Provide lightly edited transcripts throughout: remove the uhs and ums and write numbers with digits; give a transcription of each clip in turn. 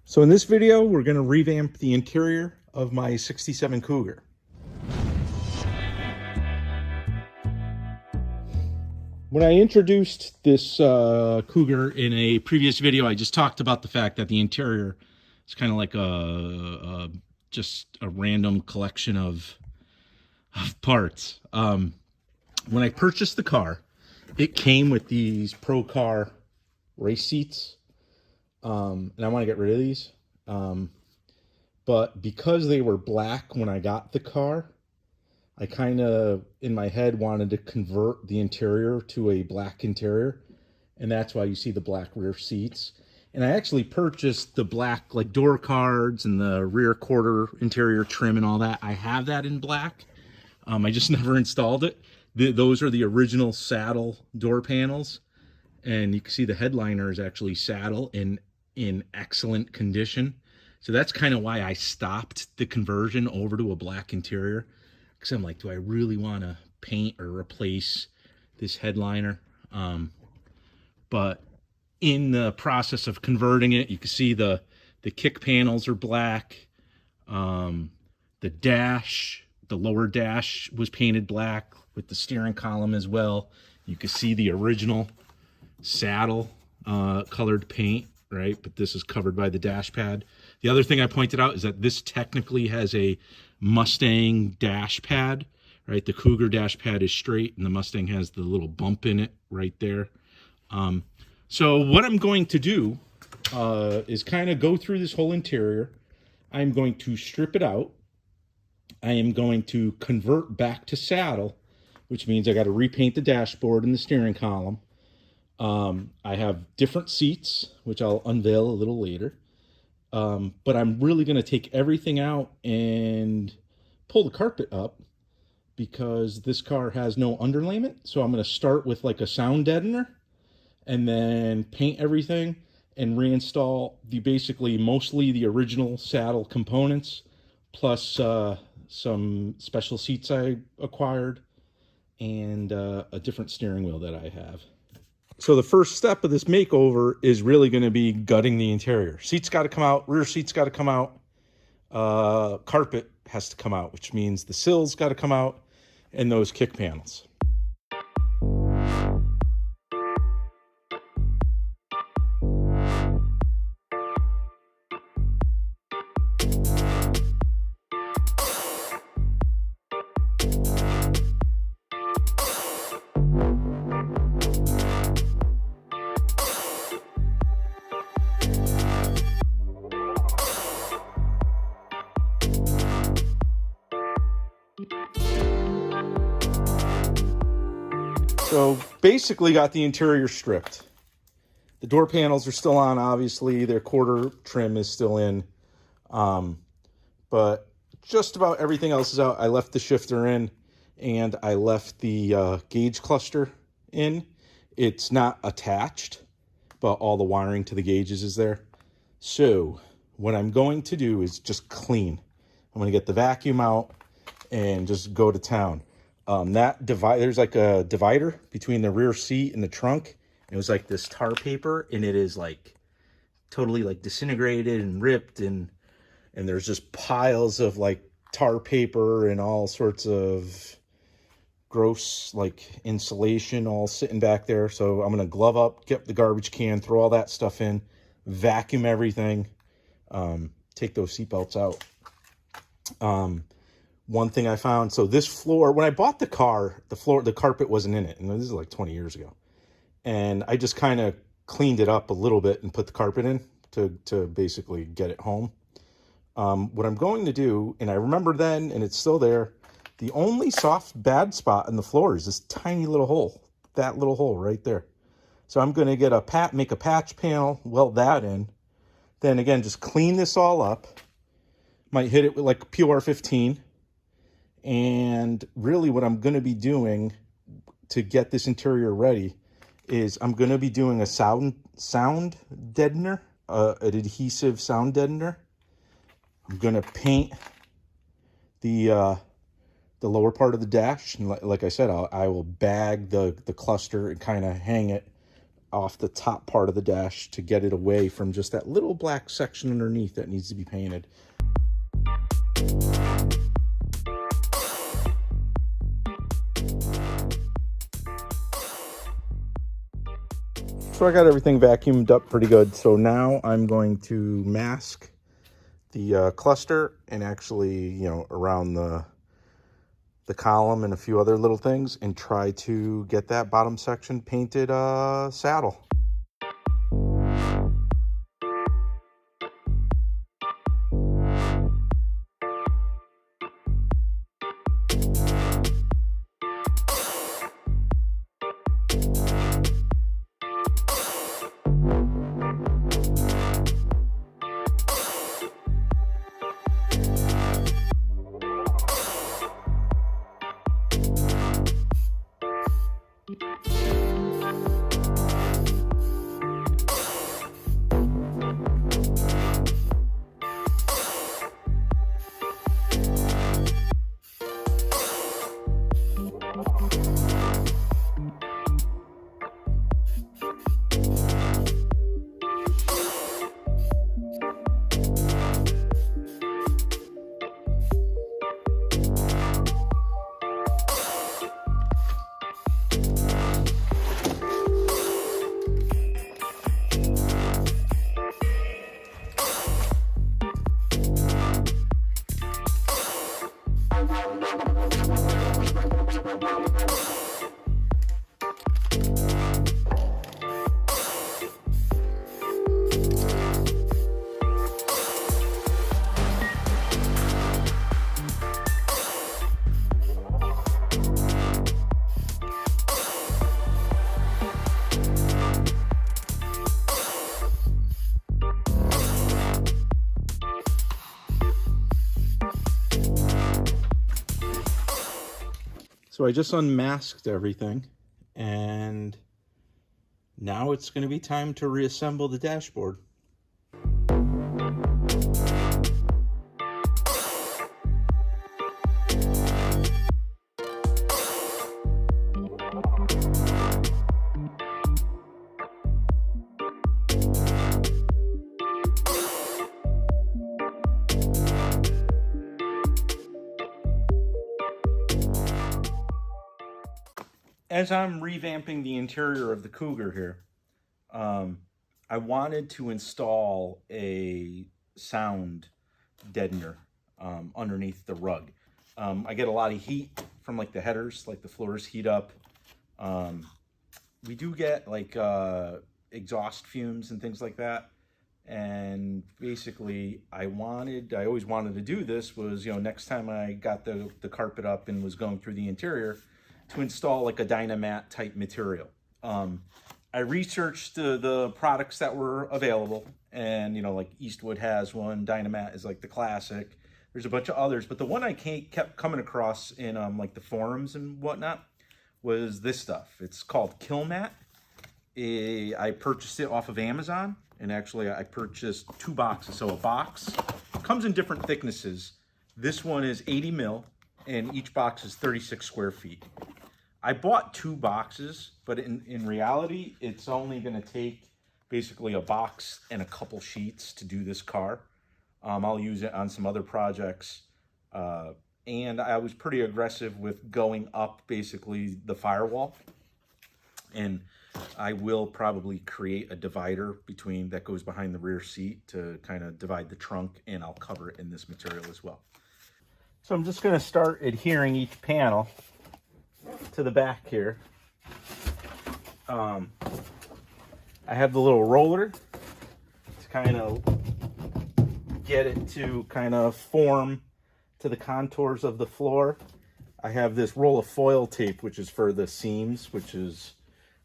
So in this video, we're going to revamp the interior of my 67 Cougar. When I introduced this Cougar in a previous video, I just talked about the fact that the interior is kind of like just a random collection of parts. When I purchased the car, it came with these Pro Car race seats. And I want to get rid of these. But because they were black when I got the car, I kind of, in my head, wanted to convert the interior to a black interior. And that's why you see the black rear seats. And I actually purchased the black, like, door cards and the rear quarter interior trim and all that. I have that in black. I just never installed it. Those are the original saddle door panels. And you can see the headliner is actually saddle in excellent condition. So that's kind of why I stopped the conversion over to a black interior. Because I'm like, do I really want to paint or replace this headliner? But in the process of converting it, you can see the kick panels are black. The dash, the lower dash was painted black with the steering column as well. You can see the original saddle colored paint, right? But this is covered by the dash pad. The other thing I pointed out is that this technically has a Mustang dash pad, right? The Cougar dash pad is straight and the Mustang has the little bump in it right there. So what I'm going to do is kind of go through this whole interior. I'm going to strip it out. I am going to convert back to saddle, which means I got to repaint the dashboard and the steering column. I have different seats, which I'll unveil a little later. But I'm really going to take everything out and pull the carpet up because this car has no underlayment. So I'm going to start with like a sound deadener and then paint everything and reinstall basically mostly the original saddle components plus some special seats I acquired and a different steering wheel that I have. So the first step of this makeover is really going to be gutting the interior. Seats got to come out, rear seats got to come out, carpet has to come out, which means the sills got to come out and those kick panels. So basically got the interior stripped. The door panels are still on, obviously. Their quarter trim is still in. But just about everything else is out. I left the shifter in and I left the gauge cluster in. It's not attached, but all the wiring to the gauges is there. So what I'm going to do is just clean. I'm going to get the vacuum out and just go to town. There's like a divider between the rear seat and the trunk. It was like this tar paper and it is like totally like disintegrated and ripped and there's just piles of like tar paper and all sorts of gross like insulation all sitting back there. So I'm going to glove up, get the garbage can, throw all that stuff in, vacuum everything, take those seatbelts out. One thing I found, so this floor, when I bought the car, the carpet wasn't in it. And this is like 20 years ago. And I just kind of cleaned it up a little bit and put the carpet in to basically get it home. What I'm going to do, and I remember then, and it's still there, the only soft bad spot in the floor is this tiny little hole, that little hole right there. So I'm going to get make a patch panel, weld that in. Then again, just clean this all up. Might hit it with like PR15. And really what I'm going to be doing to get this interior ready is I'm going to be doing a sound deadener, an adhesive sound deadener. I'm going to paint the lower part of the dash. And like I said, I will bag the cluster and kind of hang it off the top part of the dash to get it away from just that little black section underneath that needs to be painted. So I got everything vacuumed up pretty good. So now I'm going to mask the cluster and actually, you know, around the column and a few other little things, and try to get that bottom section painted saddle. So I just unmasked everything, and now it's going to be time to reassemble the dashboard. As I'm revamping the interior of the Cougar here, I wanted to install a sound deadener underneath the rug. I get a lot of heat from like the headers, like the floors heat up. We do get like exhaust fumes and things like that. And basically I always wanted to do this was, you know, next time I got the carpet up and was going through the interior, to install like a Dynamat type material. I researched the products that were available, and you know, like Eastwood has one, Dynamat is like the classic. There's a bunch of others, but the one I kept coming across in like the forums and whatnot was this stuff. It's called KILMAT. I purchased it off of Amazon, and actually I purchased 2 boxes. So a box comes in different thicknesses. This one is 80 mil, and each box is 36 square feet. I bought 2 boxes, but in reality, it's only going to take basically a box and a couple sheets to do this car. I'll use it on some other projects. And I was pretty aggressive with going up basically the firewall. And I will probably create a divider that goes behind the rear seat to kind of divide the trunk, and I'll cover it in this material as well. So I'm just going to start adhering each panel to the back here. I have the little roller to kind of get it to kind of form to the contours of the floor. I have this roll of foil tape, which is for the seams, which is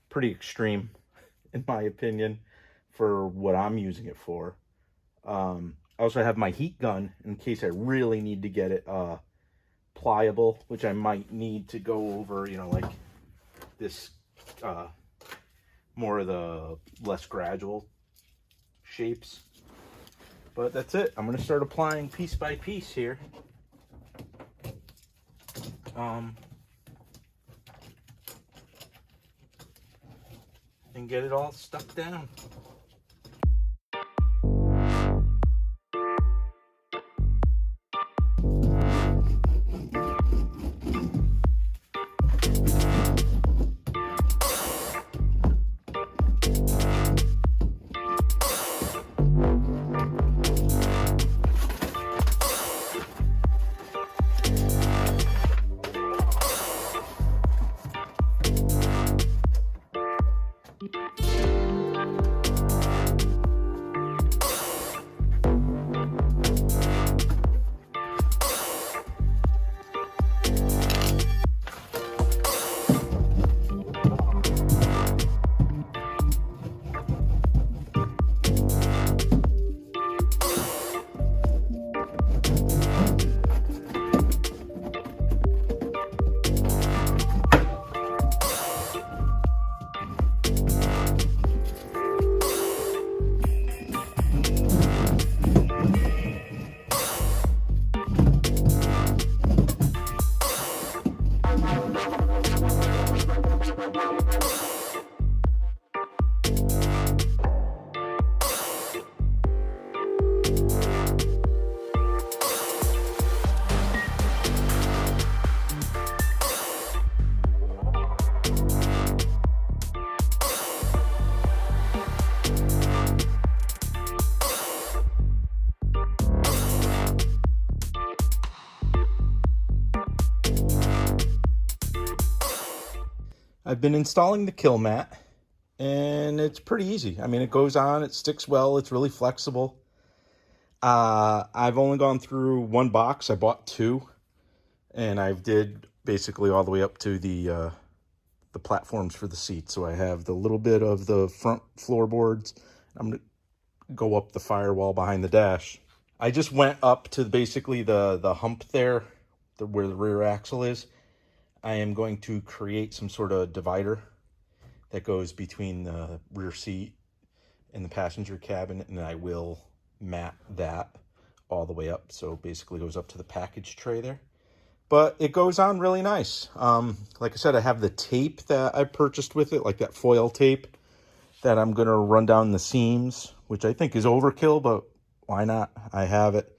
pretty extreme in my opinion for what I'm using it for. I also have my heat gun in case I really need to get it pliable, which I might need to go over, you know, like this more of the less gradual shapes. But that's it. I'm going to start applying piece by piece here. and get it all stuck down. I've been installing the KILMAT, and it's pretty easy. I mean, it goes on, it sticks well, it's really flexible. I've only gone through one box. I bought two, and I've did basically all the way up to the platforms for the seat. So I have the little bit of the front floorboards. I'm gonna go up the firewall behind the dash. I just went up to basically the hump there, where the rear axle is. I am going to create some sort of divider that goes between the rear seat and the passenger cabin, and I will mat that all the way up. So basically goes up to the package tray there. But it goes on really nice. Like I said, I have the tape that I purchased with it, like that foil tape that I'm going to run down the seams, which I think is overkill, but why not? I have it.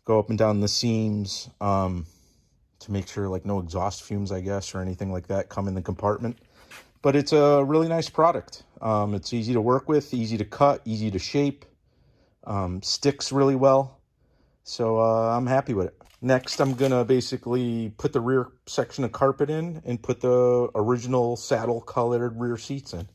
Go up and down the seams to make sure like no exhaust fumes, I guess, or anything like that come in the compartment. But it's a really nice product. It's easy to work with, easy to cut, easy to shape, sticks really well. So I'm happy with it. Next, I'm going to basically put the rear section of carpet in and put the original saddle colored rear seats in.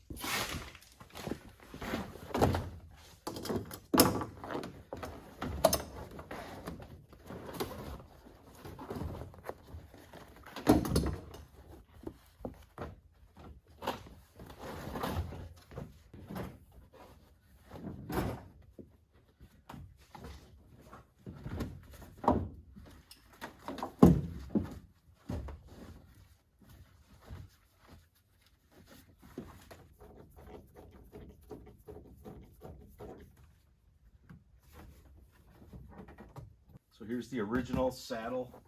So here's the original saddle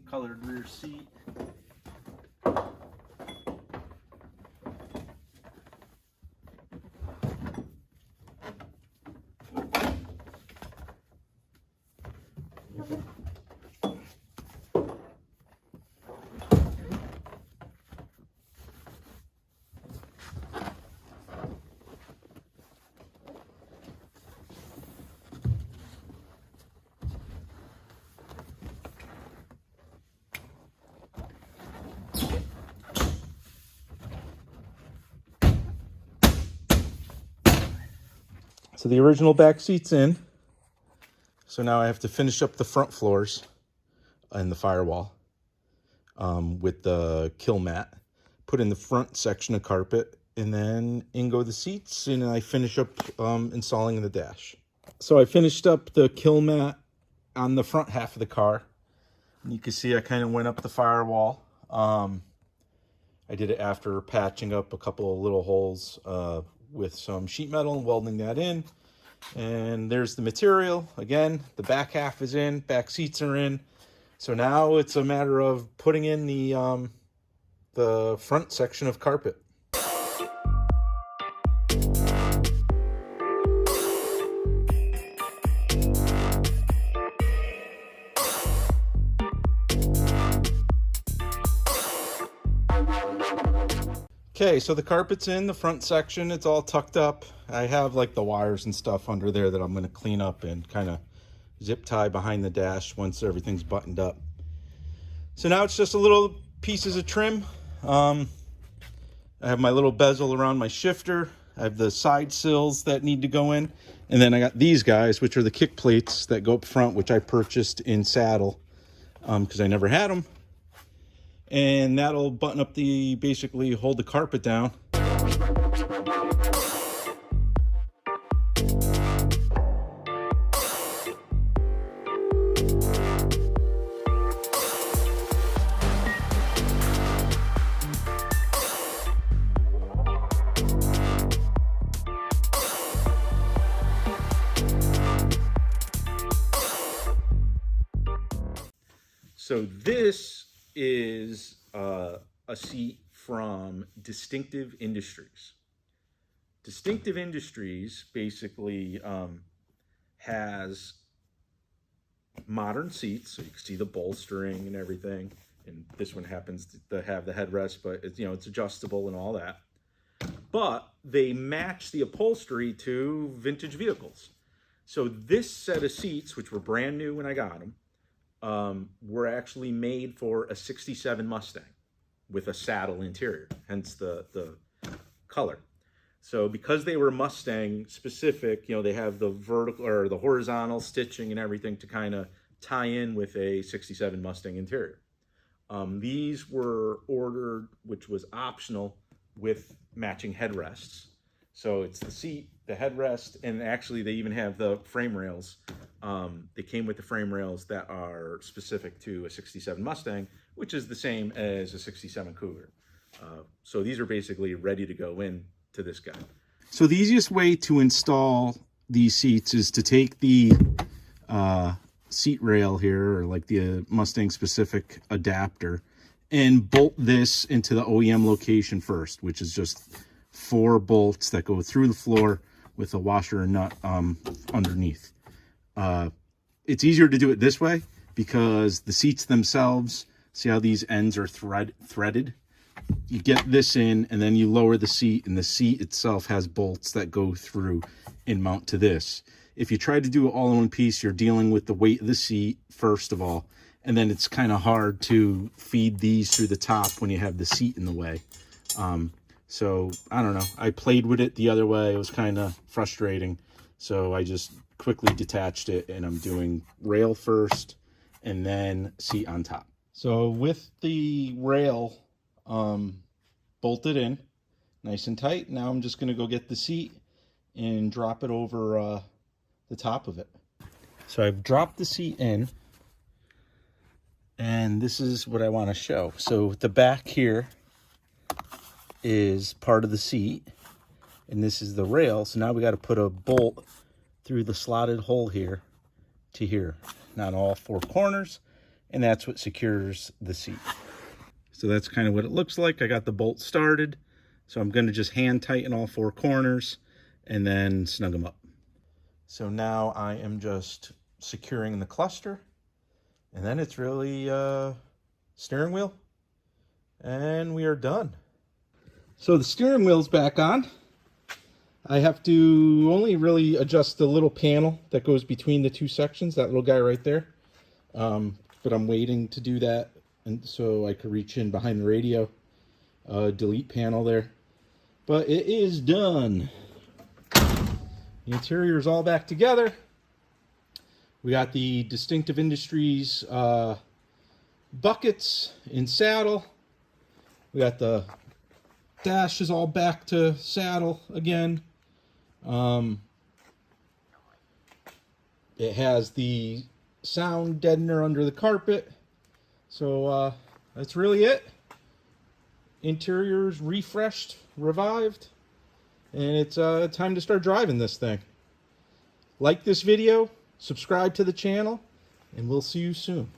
colored rear seat. So the original back seat's in. So now I have to finish up the front floors and the firewall with the KILMAT. Put in the front section of carpet, and then in go the seats, and I finish up installing the dash. So I finished up the KILMAT on the front half of the car. And you can see I kind of went up the firewall. I did it after patching up a couple of little holes with some sheet metal and welding that in. And there's the material. Again, the back half is in, back seats are in. So now it's a matter of putting in the front section of carpet. Okay, so the carpet's in the front section. It's all tucked up. I have like the wires and stuff under there that I'm going to clean up and kind of zip tie behind the dash once everything's buttoned up. So now it's just a little pieces of trim. I have my little bezel around my shifter. I have the side sills that need to go in. And then I got these guys, which are the kick plates that go up front, which I purchased in saddle because I never had them. And that'll button up the, basically hold the carpet down. So this is a seat from Distinctive Industries. Distinctive Industries basically has modern seats, so you can see the bolstering and everything. And this one happens to have the headrest, but it's, you know, it's adjustable and all that. But they match the upholstery to vintage vehicles. So this set of seats, which were brand new when I got them, were actually made for a 67 Mustang with a saddle interior, hence the color. So because they were Mustang specific, you know, they have the vertical or the horizontal stitching and everything to kind of tie in with a 67 Mustang interior. These were ordered, which was optional, with matching headrests. So it's the seat, the headrest, and actually they even have the frame rails. They came with the frame rails that are specific to a 67 Mustang, which is the same as a 67 Cougar. So these are basically ready to go in to this guy. So the easiest way to install these seats is to take the seat rail here, or like the Mustang specific adapter, and bolt this into the OEM location first, which is just 4 bolts that go through the floor with a washer and nut underneath. It's easier to do it this way because the seats themselves, see how these ends are threaded? You get this in and then you lower the seat, and the seat itself has bolts that go through and mount to this. If you try to do it all in one piece, you're dealing with the weight of the seat first of all, and then it's kind of hard to feed these through the top when you have the seat in the way. So I don't know, I played with it the other way. It was kind of frustrating, so I just quickly detached it, and I'm doing rail first and then seat on top. So with the rail bolted in nice and tight, now I'm just going to go get the seat and drop it over the top of it. So I've dropped the seat in, and this is what I want to show. So the back here is part of the seat, and this is the rail. So now we got to put a bolt through the slotted hole here to here, not all 4 corners, and that's what secures the seat. So that's kind of what it looks like. I got the bolt started, so I'm going to just hand tighten all 4 corners and then snug them up. So now I am just securing the cluster, and then it's really steering wheel, and we are done. So the steering wheel's back on. I have to only really adjust the little panel that goes between the 2 sections, that little guy right there. But I'm waiting to do that, and so I could reach in behind the radio, delete panel there. But it is done. The interior is all back together. We got the Distinctive Industries buckets in saddle. We got the dash is all back to saddle again. It has the sound deadener under the carpet. So that's really it. Interior's refreshed, revived, and it's time to start driving this thing. Like this video, subscribe to the channel, and we'll see you soon.